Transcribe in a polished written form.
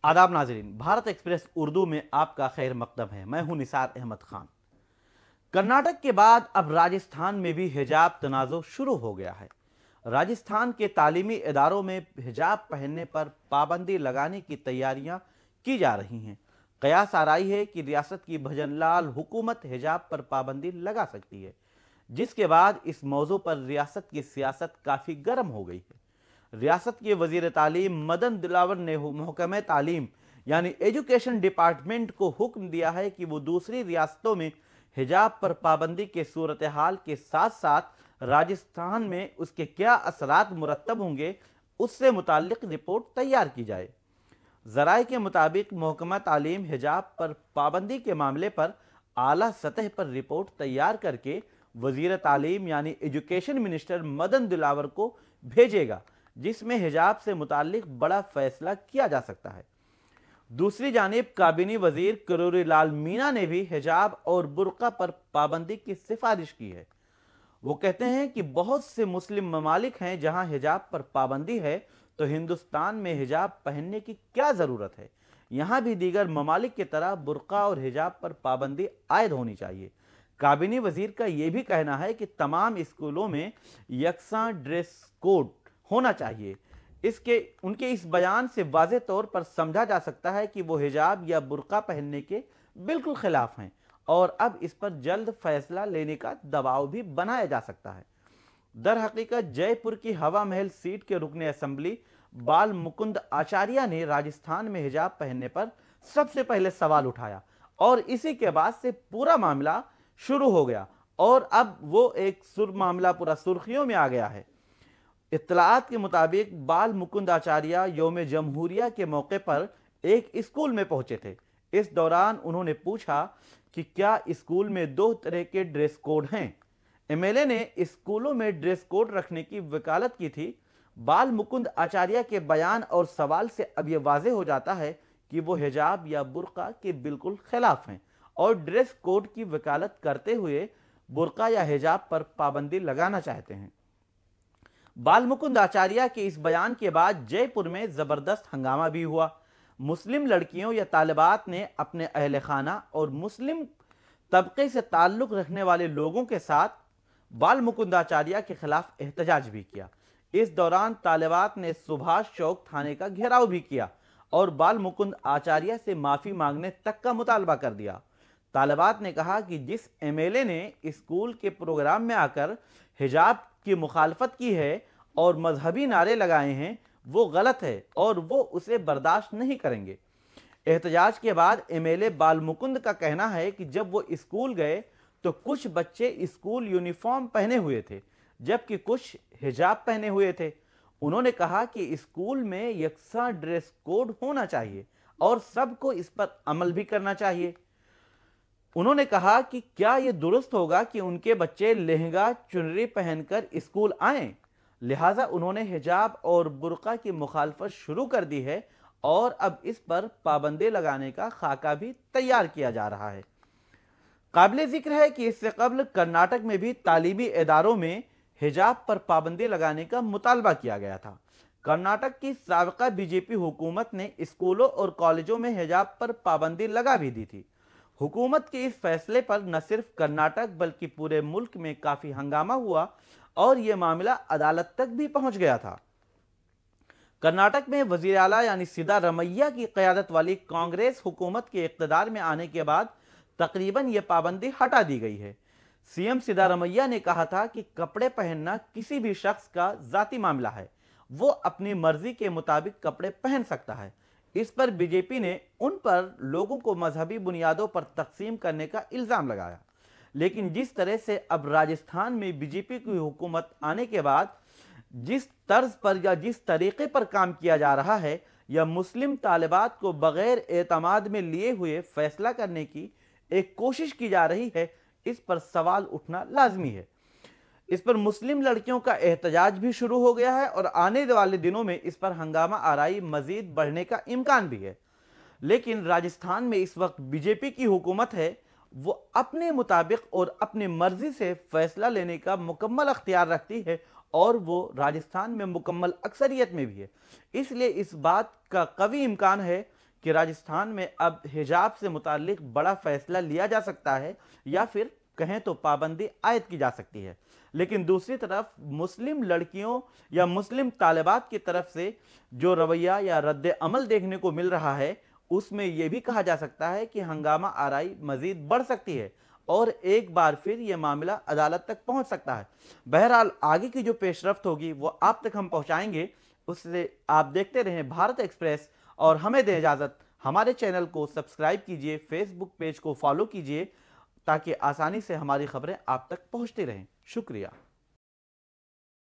आदाब नाजरीन, भारत एक्सप्रेस उर्दू में आपका खैर मकदम है। मैं हूं निसार अहमद खान। कर्नाटक के बाद अब राजस्थान में भी हिजाब तनाज़ुर शुरू हो गया है। राजस्थान के तालीमी इदारों में हिजाब पहनने पर पाबंदी लगाने की तैयारियां की जा रही हैं। कयास आ रही है कि रियासत की भजनलाल हुकूमत हिजाब पर पाबंदी लगा सकती है, जिसके बाद इस मौजू पर रियासत की सियासत काफ़ी गर्म हो गई है। रियासत के वजीर तालीम मदन दिलावर ने महकमे तालीम यानी एजुकेशन डिपार्टमेंट को हुक्म दिया है कि वो दूसरी रियासतों में हिजाब पर पाबंदी के सूरत हाल के साथ साथ राजस्थान में उसके क्या असरात मुरतब होंगे, उससे मुताल्लिक रिपोर्ट तैयार की जाए। जराए के मुताबिक महकमा तालीम हिजाब पर पाबंदी के मामले पर आला सतह पर रिपोर्ट तैयार करके वजीर तालीम यानी एजुकेशन मिनिस्टर मदन दिलावर को भेजेगा, जिसमें हिजाब से मुताल्लिक बड़ा फैसला किया जा सकता है। दूसरी जानिब काबीनी वजीर करोरी लाल मीना ने भी हिजाब और बुर्का पर पाबंदी की सिफारिश की है। वो कहते हैं कि बहुत से मुस्लिम ममालिक हैं जहां हिजाब पर पाबंदी है, तो हिंदुस्तान में हिजाब पहनने की क्या ज़रूरत है। यहाँ भी दीगर ममालिक की तरह बुर्का और हिजाब पर पाबंदी आयद होनी चाहिए। काबीनी वजीर का यह भी कहना है कि तमाम स्कूलों में यकसा ड्रेस कोड होना चाहिए। इसके उनके इस बयान से वाज़ेह तौर पर समझा जा सकता है कि वो हिजाब या बुर्का पहनने के बिल्कुल खिलाफ हैं और अब इस पर जल्द फैसला लेने का दबाव भी बनाया जा सकता है। दर हकीकत जयपुर की हवा महल सीट के रुकने असेंबली बाल मुकुंद आचार्य ने राजस्थान में हिजाब पहनने पर सबसे पहले सवाल उठाया और इसी के बाद से पूरा मामला शुरू हो गया और अब वो एक मामला पूरा सुर्खियों में आ गया है। इत्तलात के मुताबिक बाल मुकुंद आचार्य यौम जमहूरिया के मौके पर एक स्कूल में पहुंचे थे। इस दौरान उन्होंने पूछा कि क्या स्कूल में दो तरह के ड्रेस कोड हैं। एमएलए ने स्कूलों में ड्रेस कोड रखने की वकालत की थी। बाल मुकुंद आचार्य के बयान और सवाल से अब यह वाज़ेह हो जाता है कि वो हिजाब या बुर्का के बिल्कुल खिलाफ हैं और ड्रेस कोड की वकालत करते हुए बुर्का या हिजाब पर पाबंदी लगाना चाहते हैं। बाल मुकुंद आचार्य के इस बयान के बाद जयपुर में जबरदस्त हंगामा भी हुआ। मुस्लिम लड़कियों या तालिबात ने अपने अहल खाना और मुस्लिम तबके से ताल्लुक रखने वाले लोगों के साथ बाल मुकुंद आचार्य के खिलाफ एहतजाज भी किया। इस दौरान तालिबात ने सुभाष चौक थाने का घेराव भी किया और बाल मुकुंद आचार्य से माफी मांगने तक का मुतालबा कर दिया। तालिबात ने कहा कि जिस एमएलए ने स्कूल के प्रोग्राम में आकर हिजाब की मुखालफत की है और मजहबी नारे लगाए हैं, वो गलत है और वो उसे बर्दाश्त नहीं करेंगे। एहतजाज के बाद एमएलए बाल मुकुंद का कहना है कि जब वो स्कूल गए तो कुछ बच्चे स्कूल यूनिफॉर्म पहने हुए थे जबकि कुछ हिजाब पहने हुए थे। उन्होंने कहा कि स्कूल में यकसा ड्रेस कोड होना चाहिए और सबको इस पर अमल भी करना चाहिए। उन्होंने कहा कि क्या यह दुरुस्त होगा कि उनके बच्चे लहंगा चुनरी पहनकर स्कूल आएं। लिहाजा उन्होंने हिजाब और बुर्का की मुखालफत शुरू कर दी है और अब इस पर पाबंदी लगाने का खाका भी तैयार किया जा रहा है। काबिल जिक्र है कि इससे कबल कर्नाटक में भी तालीमी इदारों में हिजाब पर पाबंदी लगाने का मुतालबा किया गया था। कर्नाटक की साबिका बीजेपी हुकूमत ने स्कूलों और कॉलेजों में हिजाब पर पाबंदी लगा भी दी थी। हुकूमत के इस फैसले पर न सिर्फ कर्नाटक बल्कि पूरे मुल्क में काफी हंगामा हुआ और यह मामला अदालत तक भी पहुंच गया था। कर्नाटक में वजीर आला यानी सिद्धारमैया की क़यादत वाली कांग्रेस हुकूमत के इक़्तिदार में आने के बाद तकरीबन यह पाबंदी हटा दी गई है। सीएम सिद्धारमैया ने कहा था कि कपड़े पहनना किसी भी शख्स का जाती मामला है, वो अपनी मर्जी के मुताबिक कपड़े पहन सकता है। इस पर बीजेपी ने उन पर लोगों को मजहबी बुनियादों पर तकसीम करने का इल्ज़ाम लगाया। लेकिन जिस तरह से अब राजस्थान में बीजेपी की हुकूमत आने के बाद जिस तर्ज पर या जिस तरीके पर काम किया जा रहा है, या मुस्लिम तालिबात को बगैर एतमाद में लिए हुए फैसला करने की एक कोशिश की जा रही है, इस पर सवाल उठना लाजमी है। इस पर मुस्लिम लड़कियों का एहतजाज भी शुरू हो गया है और आने वाले दिनों में इस पर हंगामा आराई मजीद बढ़ने का इम्कान भी है। लेकिन राजस्थान में इस वक्त बीजेपी की हुकूमत है, वो अपने मुताबिक और अपनी मर्जी से फैसला लेने का मुकम्मल अख्तियार रखती है और वो राजस्थान में मुकम्मल अक्सरियत में भी है। इसलिए इस बात का कवी इम्कान है कि राजस्थान में अब हिजाब से मुताल्लिक बड़ा फैसला लिया जा सकता है या फिर कहें तो पाबंदी आयद की जा सकती है। लेकिन दूसरी तरफ मुस्लिम लड़कियों या मुस्लिम तालिबात की तरफ से जो रवैया या रद्द अमल देखने को मिल रहा है, उसमें यह भी कहा जा सकता है कि हंगामा आराई मजीद बढ़ सकती है और एक बार फिर यह मामला अदालत तक पहुंच सकता है। बहरहाल आगे की जो पेशरफ्त होगी वो आप तक हम पहुंचाएंगे। उससे आप देखते रहें भारत एक्सप्रेस और हमें दें इजाजत। हमारे चैनल को सब्सक्राइब कीजिए, फेसबुक पेज को फॉलो कीजिए ताकि आसानी से हमारी खबरें आप तक पहुंचती रहें। शुक्रिया।